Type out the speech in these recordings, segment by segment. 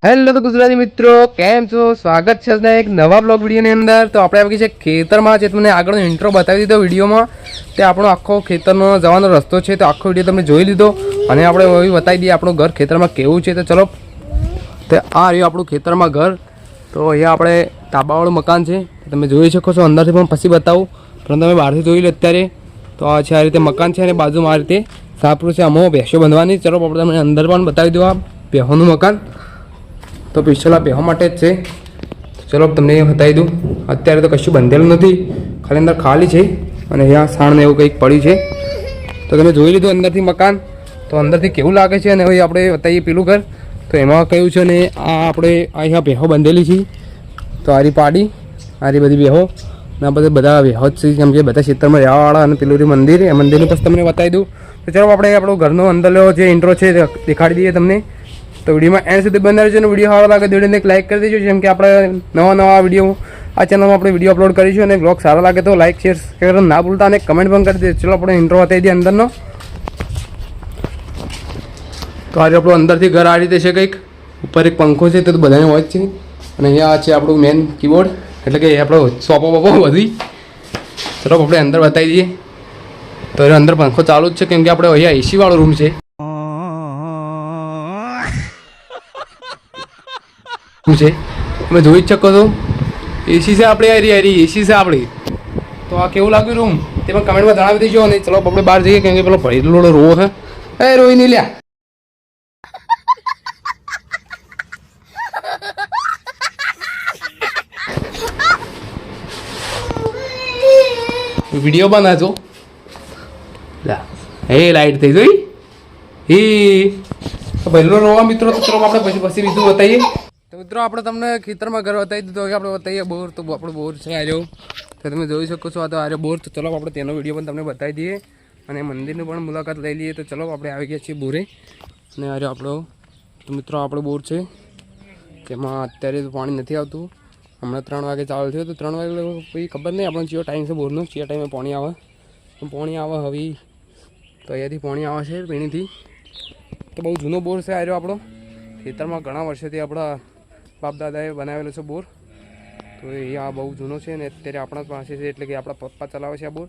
Hello તો ગુજરાતી મિત્રો, કેમ છો? સ્વાગત છે એક નવા બ્લોગ વિડીયોની અંદર. તો આપણે આવી છે ખેતરમાં, જે તમને આગળનો ઇન્ટ્રો બતાવી દીધો વિડીયોમાં. તે આપણો આખો ખેતરનો જવાનો રસ્તો છે, તો આખો વિડીયો તમે જોઈ લીધો. અને આપણે એવી બતાવી દઈએ આપણું ઘર ખેતરમાં કેવું છે. તો ચલો, તો આ રહ્યું આપણું ખેતરમાં ઘર. તો અહીંયા આપણે તાબાવાળું મકાન છે, તમે જોઈ શકો છો. અંદરથી પણ પછી બતાવું, પણ તમે બહારથી જોઈ લો અત્યારે. તો આ છે, આ રીતે મકાન છે, અને બાજુમાં આ રીતે સાપરું છે. આમાં ભેંસો બાંધવાની. ચલો આપણે તમને અંદર પણ બતાવી દો આ ભેંસોનું મકાન. તો પિસ્તોલ બેહવા માટે જ છે. ચલો તમને એ બતાવી દઉં. અત્યારે તો કશું બંધેલું નથી, ખાલી અંદર ખાલી છે. અને અહીંયા સાણ એવું કંઈક પડ્યું છે. તો તમે જોઈ લીધું અંદરથી મકાન. તો અંદરથી કેવું લાગે છે, અને હવે આપણે બતાવીએ પેલું ઘર. તો એમાં કયું છે ને, આ આપણે અહીંયા બેહો બંધેલી છે. તો આરી પાડી, આરી બધી બેહો ના બધા બેહો જ છે, કેમ કે બધા ક્ષેત્રમાં રહેવાવાળા. અને પેલું મંદિર, એ મંદિરનું પછી તમને બતાવી દઉં. તો ચાલો આપણે આપણો ઘરનો અંદરનો જે ઇન્ટ્રો છે દેખાડી દઈએ તમને. તો વિડીયોમાં એન્ડ સુધી બનાવી છે. અને વિડીયો સારો લાગે તો વિડીયોને એક લાઇક કરી દેજો, જેમ કે આપણે નવા વિડીયો આ ચેનલમાં આપણે વિડીયો અપલોડ કરીશું. અને બ્લોગ સારો લાગે તો લાઇક શેર કરવાનું ના ભૂલતા, અને કમેન્ટ પણ કરી દેજો. ચલો આપણે ઇન્ટ્રો બતાવી દઈએ અંદરનો. તો આજે આપણું અંદરથી ઘર આ રીતે છે કંઈક. ઉપર એક પંખો છે, તો બધાને હોય જ છે. અને અહીંયા છે આપણું મેન કીબોર્ડ, એટલે કે આપણો સોફો બપો બધી. ચલો આપણે અંદર બતાવી દઈએ. તો અંદર પંખો ચાલુ જ છે, કેમ કે આપણે અહીંયા એસી વાળો રૂમ છે. તમે જોઈ જ શકો છો, એસી છે આપણે. હારી એસી છે આપણી. તો આ કેવું લાગ્યું રૂમ, તે પણ કમેન્ટમાં જણાવી દેજો. અને ચલો આપણે બહાર જઈએ, કેમ કે પેલો ભરેલો રો છે. એ રોઈ નહીં લ્યા. વિડીયો બનાવજો. એ લાઈટ થઈ જોઈ એ ભરેલો રોવા મિત્રો. તો ચલો આપણે પછી બીજું બતાવીએ. તો મિત્રો આપણે તમને ખેતરમાં ઘર બતાવી દીધો. કે આપણે બતાવીએ બોર. તો આપણો બોર છે આવ્યો, તો તમે જોઈ શકો છો. આ તો આરે બોર. તો ચલો આપણે તેનો વિડીયો પણ તમને બતાવી દઈએ, અને મંદિરની પણ મુલાકાત લઈ લઈએ. તો ચલો આપણે આવી ગયા છીએ બોરે. અને આરે આપણો, તો મિત્રો આપણો બોર છે, તેમાં અત્યારે તો પાણી નથી આવતું. હમણાં 3 વાગે ચાલુ થયો. તો 3 વાગે કોઈ ખબર નહીં આપણને ચિયો ટાઈમ છે બોરનો, ચિયા ટાઈમે પાણી આવે. તો પાણી આવે હવે, તો અહીંયાથી પાણી આવે છે પીણીથી. તો બહુ જૂનો બોર છે આવ્યો આપણો. ખેતરમાં ઘણા વર્ષોથી આપણા બાપ દાદાએ બનાવેલો છે બોર. તો એ આ બહુ જૂનો છે, અને અત્યારે આપણા પાસે છે, એટલે કે આપણા પપ્પા ચલાવે છે આ બોર.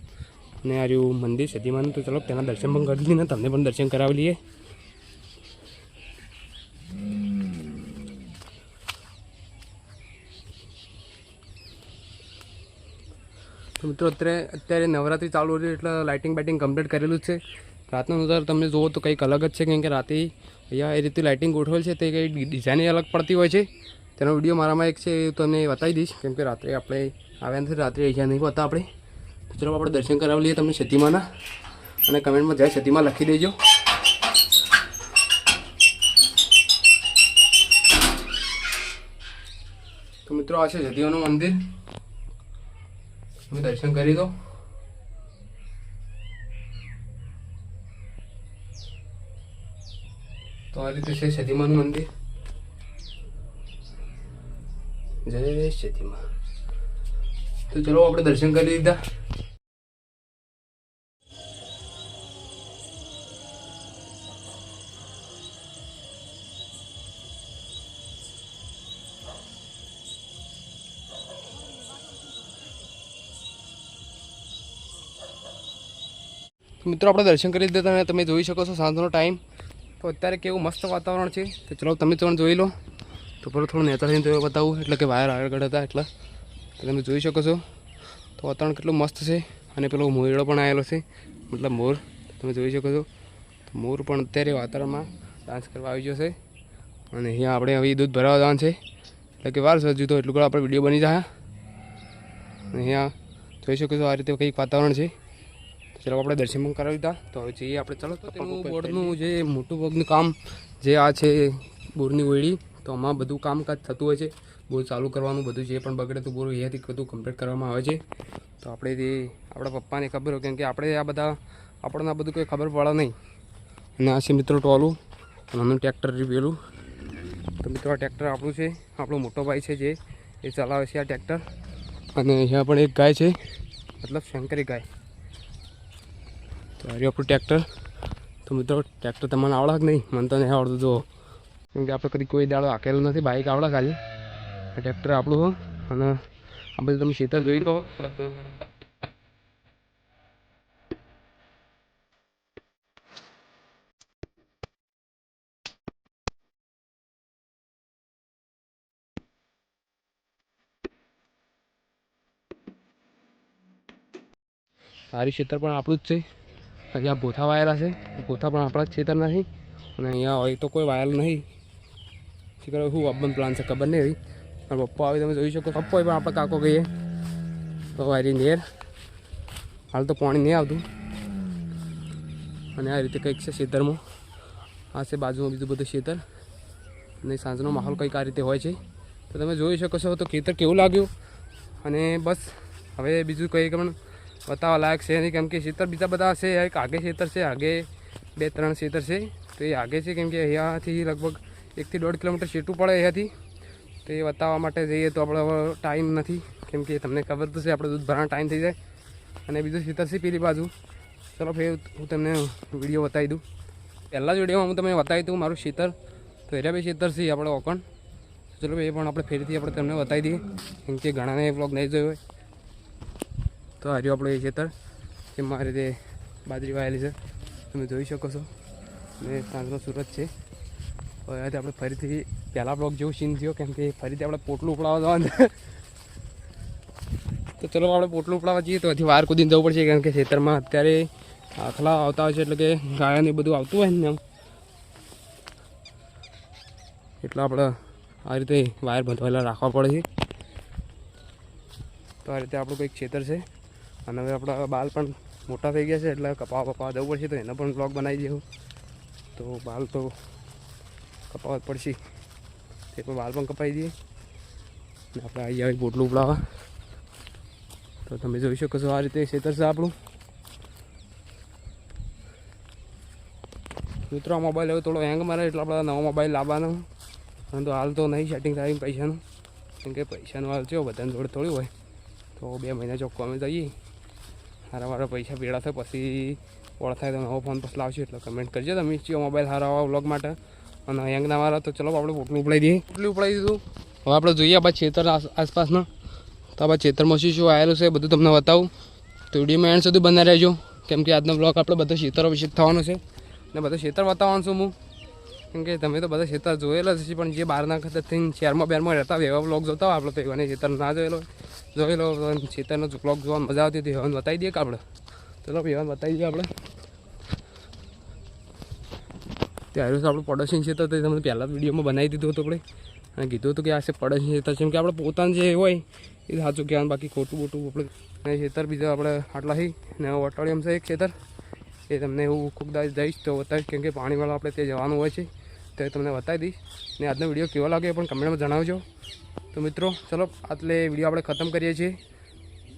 અને આ રહ્યું મંદિર સતીમાનું. તો ચલો તેના દર્શન પણ કરી લઈએ, ને તમને પણ દર્શન કરાવી લઈએ. તો મિત્રો અત્યારે નવરાત્રિ ચાલુ હતી, એટલે લાઇટિંગ બાઇટિંગ કમ્પ્લીટ કરેલું જ છે. રાતનો નજારો તમને જુઓ તો કંઈક અલગ જ છે, કેમ કે રાતે અહીંયા એ રીતે લાઇટિંગ ગોઠવેલ છે, તે કંઈ ડિઝાઇન અલગ પડતી હોય છે. તેનો વિડીયો મારામાં એક છે, એ તમને બતાવી દઈશ, કેમ કે રાત્રે આપણે આવ્યા નથી, રાત્રે અહીંયા નહીં હોતા આપણે. તો ચલો આપણે દર્શન કરાવી લઈએ તમને સતીમાના. અને કમેન્ટમાં જય સતીમાં લખી દેજો. તો મિત્રો આ છે સતીમાનું મંદિર, તમે દર્શન કરી દો. તો આ રીતે છે સતીમાનું મંદિર. જય સતીમા. તો ચલો આપણે દર્શન કરી લીધા. મિત્રો આપણે દર્શન કરી દીધા અને તમે જોઈ શકો છો સાંજનો ટાઈમ. તો અત્યારે કેવું મસ્ત વાતાવરણ છે. તો ચલો તમે પણ જોઈ લો. તો પેલો થોડું નેતા થઈને તો બતાવું એટલે કે વાયર આગળ હતા એટલે તો તમે જોઈ શકો છો. તો વાતાવરણ કેટલું મસ્ત છે અને પેલો મોયડો પણ આવેલો છે, મતલબ મોર. તમે જોઈ શકો છો. તો મોર પણ અત્યારે વાતાવરણમાં ડાન્સ કરવા આવી ગયો છે. અને અહીંયા આપણે હવે દૂધ ભરાવા જવાનું છે એટલે કે વાર સજ્જુ તો એટલું આપણે વિડીયો બની જાય. અને અહીંયા જોઈ શકો છો આ રીતે કંઈક વાતાવરણ છે. ચલો આપણે દર્શન પણ કરાવી દીધા. તો હવે જઈએ આપણે. ચલો તો તેનું બોર્ડનું જે મોટું પગનું કામ જે આ છે બોરની ઓયડી, તો આમાં બધું કામકાજ થતું હોય છે. બોર ચાલુ કરવાનું બધું જે પણ બગડે તો બોર અહીંયાથી બધું કમ્પ્લીટ કરવામાં આવે છે. તો આપણે જે આપણા પપ્પાને ખબર હોય, કેમ કે આપણે આ બધા આપણને આ બધું કંઈ ખબર પડે નહીં. અને આ છે મિત્રો ટોલું અને આનું ટ્રેક્ટર પેલું. તો મિત્રો આ ટ્રેક્ટર આપણું છે, આપણો મોટો ભાઈ છે જે એ ચલાવે છે આ ટ્રેક્ટર. અને અહીંયા પણ એક ગાય છે, મતલબ શંકરી ગાય. તો આ આપણું ટ્રેક્ટર. તો મિત્રો ટ્રેક્ટર તમને આવડે કે નહીં? મને તો નહીં આવડતું. જો કેમ કે આપણે કદી કોઈ દાડો હાકેલું નથી, બાઇક આવડે ખાલી. આ ટ્રેક્ટર આપણું હોય. અને આ બધું તમે ખેતર જોઈ લો. સારી ખેતર પણ આપણું જ છે. અહીંયા ભોથા વાયેલા છે, ભોથા પણ આપણા જ ખેતર નથી. અને અહીંયા હોય તો કોઈ વાયેલું નહીં. શીખર શું અબન પ્લાન છે ખબર નહીં એવી. અને પપ્પા આવી તમે જોઈ શકો. પપ્પા પણ આપણે કાકો કહીએ. તો વાયરી નેર હાલ તો પાણી નહીં આવતું. અને આ રીતે કંઈક છે ખેતરમાં. આ છે બાજુમાં બીજું બધું ખેતર. અને સાંજનો માહોલ કંઈક આ રીતે હોય છે. તો તમે જોઈ શકો છો તો ખેતર કેવું લાગ્યું. અને બસ હવે બીજું કંઈ પણ બતાવવા લાયક છે નહીં, કેમ કે ખેતર બીજા બધા છે. એક આગે ખેતર છે, આગે 2-3 ખેતર છે. તો એ આગે છે કેમ કે અહીંયાથી લગભગ 1 થી 1.5 કિલોમીટર છેટું પડે અહીંયાથી. તો એ બતાવવા માટે જઈએ તો આપણે હવે ટાઈમ નથી, કેમ કે તમને ખબર તો છે આપણે દૂધ ભરવાનો ટાઈમ થઈ જાય. અને બીજું ખેતર છે પેલી બાજુ. ચલો ફેર હું તમને વિડીયો બતાવી દઉં. પહેલાં જ વિડીયોમાં હું તમને બતાવી દઉં મારું ખેતર. તો એરા બી ખેતર છે આપણે ઓકણ. ચલો એ પણ આપણે ફેરથી આપણે તમને બતાવી દઈએ, કેમ કે ઘણાને બ્લોગ નહીં જોયો હોય. તો આ રહ્યું આપણું એ ખેતર, એમાં આ રીતે બાજરી વાયેલી છે, તમે જોઈ શકો છો. અને સાંજનો સુરત છે. તો અહીંયાથી આપણે ફરીથી પહેલાં બ્લોગ જેવું સીન થયો, કેમ કે ફરીથી આપણે પોટલું ઉપડાવવા જવાનું. તો ચલો આપણે પોટલું ઉપડાવવા જઈએ. તો હજી વાર કૂદીને જવું પડશે, કેમ કે ખેતરમાં અત્યારે આખલા આવતા હોય છે, એટલે કે ગાયને બધું આવતું હોય ને એમ. એટલે આપણે આ રીતે વાયર બંધાવેલા રાખવા પડે છે. તો આ રીતે આપણું કંઈક ખેતર છે. અને હવે આપણા બાલ પણ મોટા થઈ ગયા છે, એટલે કપાવા જવું પડશે. તો એનો પણ બ્લોગ બનાવી દઉં. તો બાલ તો કપાવવા જ પડશે, તે પણ બાલ પણ કપાવી દઈએ. અને આપણે આવી આવી પોટલું ઉપડાવવા. તો તમે જોઈ શકો છો આ રીતે ખેતર છે આપણું. મિત્રો મોબાઈલ હવે થોડો હેંગ મારે, એટલે આપણે નવો મોબાઈલ લાવવાનો. પરંતુ હાલ તો નહીં સેટિંગ થાય પૈસાનું, કેમ કે પૈસાનું હાલ છે બધાને જોડે થોડું હોય. તો 2 મહિના ચોખ્ખો અમે જઈએ, સારા પૈસા ભેળા થાય પછી ઓળ થાય તો નવો ફોન પછી લાવશું. એટલે કમેન્ટ કરજો તમે ચિયો મોબાઈલ સારા આવા વ્લોગ માટે. અને હેંગ ના મારા તો ચલો આપણે પોટલું ઉપડાવી દઈએ. પોટલું ઉપડાવી દીધું. હવે આપણે જોઈએ આ ખેતર આસપાસના. તો આ ખેતરમાં શું આવેલું છે બધું તમને બતાવું. તો વિડીયોમાં એન્ડ સુધી બનાવી રહેજો, કેમ કે આજનો બ્લોગ આપણે બધા ખેતરો વિશે થવાનો છે. ને બધા ખેતર બતાવવાનું છું હું, કેમ કે તમે તો બધા ખેતર જોયેલા જ છે, પણ જે બહારના ખેતરથી શહેરમાં બેરમાં રહેતા હોય એવા બ્લોગ જોતા હોય આપણે. તો એવાને ખેતર ના જોઈ લો ખેતરનો બ્લોગ જોવાની મજા આવતી હતી. એવાને બતાવી દઈએ કે આપણે. ચલો એવાને બતાવી દઈએ આપણે. ત્યારે આપણું પડોશી ખેતર તો તમને પહેલાં વિડીયોમાં બનાવી દીધું હતું આપણે. અને કીધું હતું કે આ છે પડોશી ખેતર છે, કેમ કે આપણે પોતાનું જે હોય એ સાચું કહેવાનું, બાકી ખોટું બોટું આપણે. અને ખેતર બીજા આપણે આટલાથી ને અઠવાડિયામાં છે એક ખેતર. એ તમને એવું ખૂબ દઈશ તો બતાવીશ, કેમ કે પાણીવાળા આપણે ત્યાં જવાનું હોય છે. તો એ તમને બતાવી દઈશ. ને આજનો વિડીયો કેવો લાગે એ પણ કમેન્ટમાં જણાવજો. તો મિત્રો ચલો આટલે વિડીયો આપણે ખતમ કરીએ છીએ.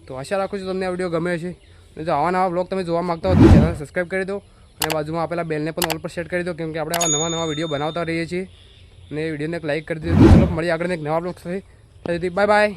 તો આશા રાખું છું તમને આ વિડીયો ગમે છે. અને જો આવા નવા બ્લોગ તમે જોવા માગતા હો તો ચેનલ સબસ્ક્રાઈબ કરી દો. અને બાજુમાં આપેલા બેલને પણ ઓલ પર સેટ કરી દો, કેમ કે આપણે આવા નવા વિડીયો બનાવતા રહીએ છીએ. અને વિડીયોને એક લાઈક કરી દીધું. ચલો મળીએ આગળ એક નવા બ્લોગ સાથે. Bye bye.